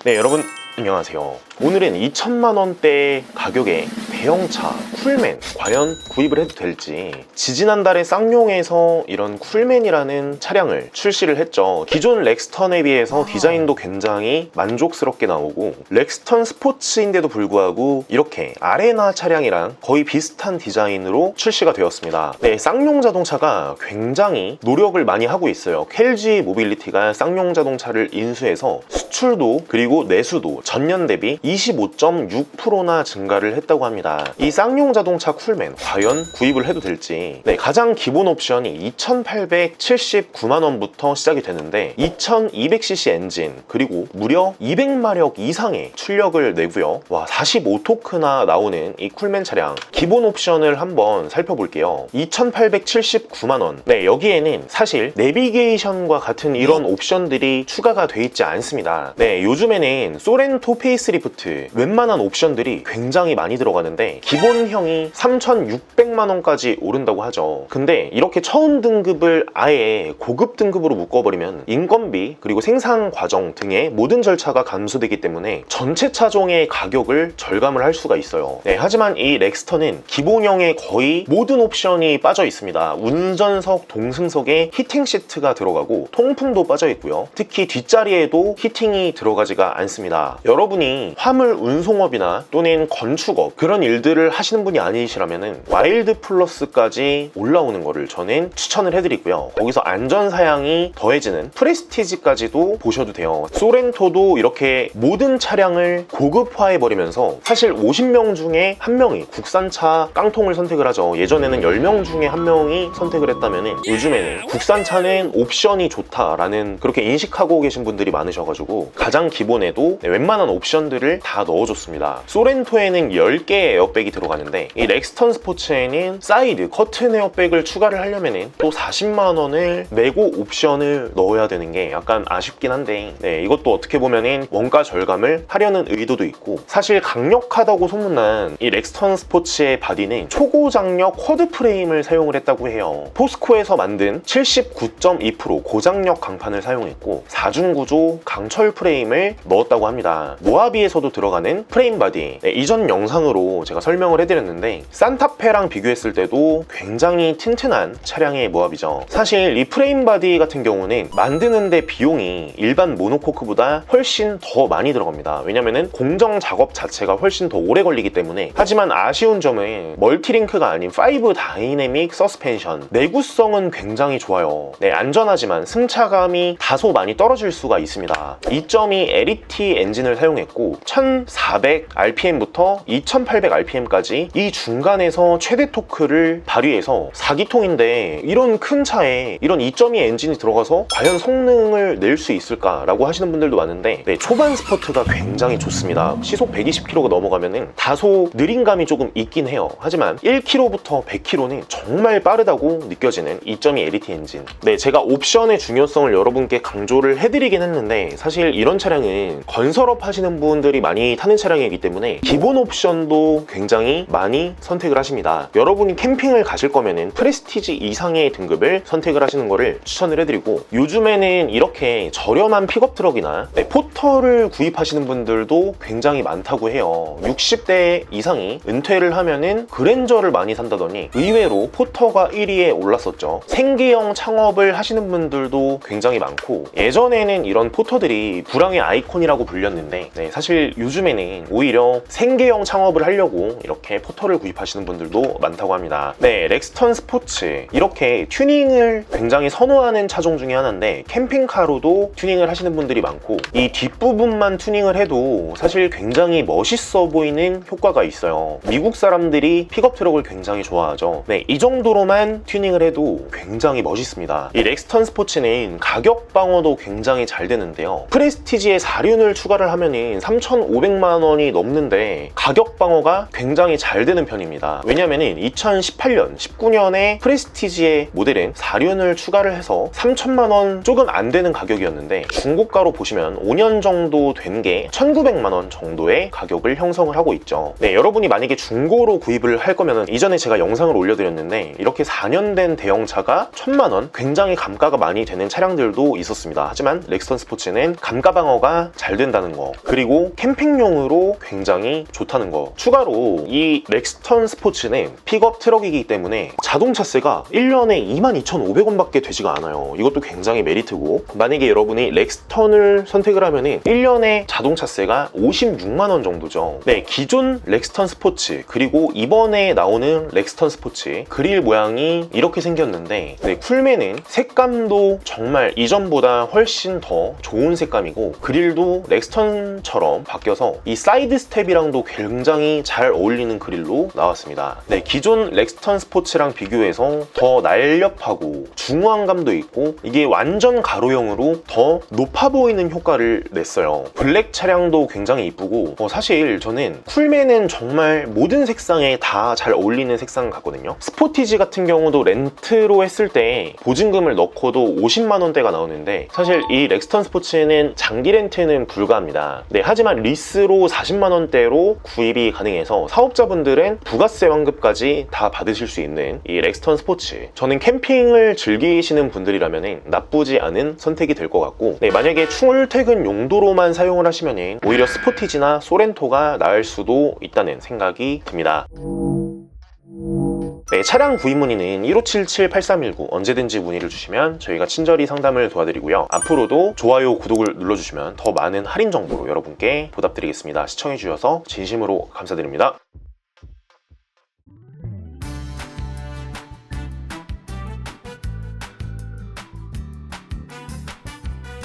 네, 여러분 안녕하세요. 오늘은 2천만원대 가격의 대형차 쿨맨 과연 구입을 해도 될지, 지지난달에 쌍용에서 이런 쿨맨이라는 차량을 출시를 했죠. 기존 렉스턴에 비해서 디자인도 굉장히 만족스럽게 나오고, 렉스턴 스포츠인데도 불구하고 이렇게 아레나 차량이랑 거의 비슷한 디자인으로 출시가 되었습니다. 네, 쌍용 자동차가 굉장히 노력을 많이 하고 있어요. LG 모빌리티가 쌍용 자동차를 인수해서 수출도 그리고 내수도 전년 대비 25.6%나 증가를 했다고 합니다. 이 쌍용 자동차 쿨맨 과연 구입을 해도 될지, 네, 가장 기본 옵션이 2,879만원부터 시작이 되는데 2200cc 엔진 그리고 무려 200마력 이상의 출력을 내고요. 와, 45토크나 나오는 이 쿨맨 차량 기본 옵션을 한번 살펴볼게요. 2,879만원. 네, 여기에는 사실 내비게이션과 같은 이런 옵션들이 추가가 돼 있지 않습니다. 네, 요즘에는 소렌토 페이스리프트 웬만한 옵션들이 굉장히 많이 들어가는데 기본형이 3,600만원까지 오른다고 하죠. 근데 이렇게 처음 등급을 아예 고급 등급으로 묶어버리면 인건비 그리고 생산 과정 등의 모든 절차가 감소되기 때문에 전체 차종의 가격을 절감을 할 수가 있어요. 네, 하지만 이 렉스턴은 기본형에 거의 모든 옵션이 빠져 있습니다. 운전석 동승석에 히팅 시트가 들어가고 통풍도 빠져 있고요. 특히 뒷자리에도 히팅이 들어가지가 않습니다. 여러분이 화물 운송업이나 또는 건축업 그런 일들을 하시는 분이 아니시라면 와일드 플러스까지 올라오는 거를 저는 추천을 해드리고요. 거기서 안전사양이 더해지는 프레스티지까지도 보셔도 돼요. 소렌토도 이렇게 모든 차량을 고급화해버리면서 사실 50명 중에 1명이 국산차 깡통을 선택을 하죠. 예전에는 10명 중에 1명이 선택을 했다면 요즘에는 국산차는 옵션이 좋다라는 그렇게 인식하고 계신 분들이 많으셔가지고 가장 기본에도 웬만한 옵션들을 다 넣어줬습니다. 소렌토에는 10개의 에어백이 들어가는데 이 렉스턴 스포츠에는 사이드 커튼 에어백을 추가를 하려면 또 40만원을 내고 옵션을 넣어야 되는 게 약간 아쉽긴 한데, 네, 이것도 어떻게 보면 원가 절감을 하려는 의도도 있고, 사실 강력하다고 소문난 이 렉스턴 스포츠의 바디는 초고장력 쿼드 프레임을 사용을 했다고 해요. 포스코에서 만든 79.2% 고장력 강판을 사용했고 4중 구조 강철 프레임을 넣었다고 합니다. 모하비에서도 들어가는 프레임 바디, 네, 이전 영상으로 제가 설명을 해드렸는데 산타페랑 비교했을 때도 굉장히 튼튼한 차량의 모하비죠. 사실 이 프레임 바디 같은 경우는 만드는데 비용이 일반 모노코크보다 훨씬 더 많이 들어갑니다. 왜냐면은 공정 작업 자체가 훨씬 더 오래 걸리기 때문에. 하지만 아쉬운 점은 멀티링크가 아닌 5 다이내믹 서스펜션, 내구성은 굉장히 좋아요. 네, 안전하지만 승차감이 다소 많이 떨어질 수가 있습니다. 2.2 LET 엔진을 사용했고 1400rpm부터 2800rpm까지 이 중간에서 최대 토크를 발휘해서 4기통인데 이런 큰 차에 이런 2.2 엔진이 들어가서 과연 성능을 낼 수 있을까라고 하시는 분들도 많은데, 네, 초반 스퍼트가 굉장히 좋습니다. 시속 120km가 넘어가면 다소 느린 감이 조금 있긴 해요. 하지만 1km부터 100km는 정말 빠르다고 느껴지는 2.2 LET 엔진. 네, 제가 옵션의 중요성을 여러분께 강조를 해드리긴 했는데 사실 이런 차량은 건설업 하시는 분들이 많이 타는 차량이기 때문에 기본 옵션도 굉장히 많이 선택을 하십니다. 여러분이 캠핑을 가실 거면은 프레스티지 이상의 등급을 선택을 하시는 거를 추천을 해드리고, 요즘에는 이렇게 저렴한 픽업 트럭이나 포터를 구입하시는 분들도 굉장히 많다고 해요. 60대 이상이 은퇴를 하면은 그랜저를 많이 산다더니 의외로 포터가 1위에 올랐었죠. 생계형 창업을 하시는 분들도 굉장히 많고, 예전에는 이런 포터들이 불황의 아이콘이라고 불렸는데, 네, 사실 요즘에는 오히려 생계형 창업을 하려고 이렇게 포터를 구입하시는 분들도 많다고 합니다. 네, 렉스턴 스포츠 이렇게 튜닝을 굉장히 선호하는 차종 중에 하나인데 캠핑카로도 튜닝을 하시는 분들이 많고, 이 뒷부분만 튜닝을 해도 사실 굉장히 멋있어 보이는 효과가 있어요. 미국 사람들이 픽업 트럭을 굉장히 좋아하죠. 네, 이 정도로만 튜닝을 해도 굉장히 멋있습니다. 이 렉스턴 스포츠는 가격 방어도 굉장히 잘 되는데요. 프레스티지에 4륜을 추가를 하면은 3,500만원이 넘는데 가격 방어가 장사가 굉장히 잘 되는 편입니다. 왜냐면 2018년, 19년에 프레스티지의 모델은 4륜을 추가를 해서 3천만 원 조금 안 되는 가격이었는데 중고가로 보시면 5년 정도 된 게 1,900만 원 정도의 가격을 형성을 하고 있죠. 네, 여러분이 만약에 중고로 구입을 할 거면 이전에 제가 영상을 올려드렸는데 이렇게 4년 된 대형차가 1,000만 원, 굉장히 감가가 많이 되는 차량들도 있었습니다. 하지만 렉스턴 스포츠는 감가 방어가 잘 된다는 거, 그리고 캠핑용으로 굉장히 좋다는 거, 추가로 이 렉스턴 스포츠는 픽업 트럭이기 때문에 자동차세가 1년에 22,500원밖에 되지가 않아요. 이것도 굉장히 메리트고, 만약에 여러분이 렉스턴을 선택을 하면 1년에 자동차세가 56만 원 정도죠. 네, 기존 렉스턴 스포츠 그리고 이번에 나오는 렉스턴 스포츠 그릴 모양이 이렇게 생겼는데, 네, 쿨맨은 색감도 정말 이전보다 훨씬 더 좋은 색감이고 그릴도 렉스턴처럼 바뀌어서 이 사이드 스텝이랑도 굉장히 잘 어울리는 그릴로 나왔습니다. 네, 기존 렉스턴 스포츠랑 비교해서 더 날렵하고 중후한 감도 있고 이게 완전 가로형으로 더 높아 보이는 효과를 냈어요. 블랙 차량도 굉장히 이쁘고, 사실 저는 쿨맨은 정말 모든 색상에 다 잘 어울리는 색상 같거든요. 스포티지 같은 경우도 렌트로 했을 때 보증금을 넣고도 50만 원대가 나오는데 사실 이 렉스턴 스포츠는 장기 렌트는 불가합니다. 네, 하지만 리스로 40만 원대로 구입이 가능해서 사업자분들은 부가세 환급까지 다 받으실 수 있는 이 렉스턴 스포츠, 저는 캠핑을 즐기시는 분들이라면 나쁘지 않은 선택이 될 것 같고, 네, 만약에 출퇴근 용도로만 사용을 하시면 오히려 스포티지나 소렌토가 나을 수도 있다는 생각이 듭니다. 네, 차량 구입 문의는 1577-8319 언제든지 문의를 주시면 저희가 친절히 상담을 도와드리고요. 앞으로도 좋아요, 구독을 눌러주시면 더 많은 할인 정보로 여러분께 보답드리겠습니다. 시청해주셔서 진심으로 감사드립니다.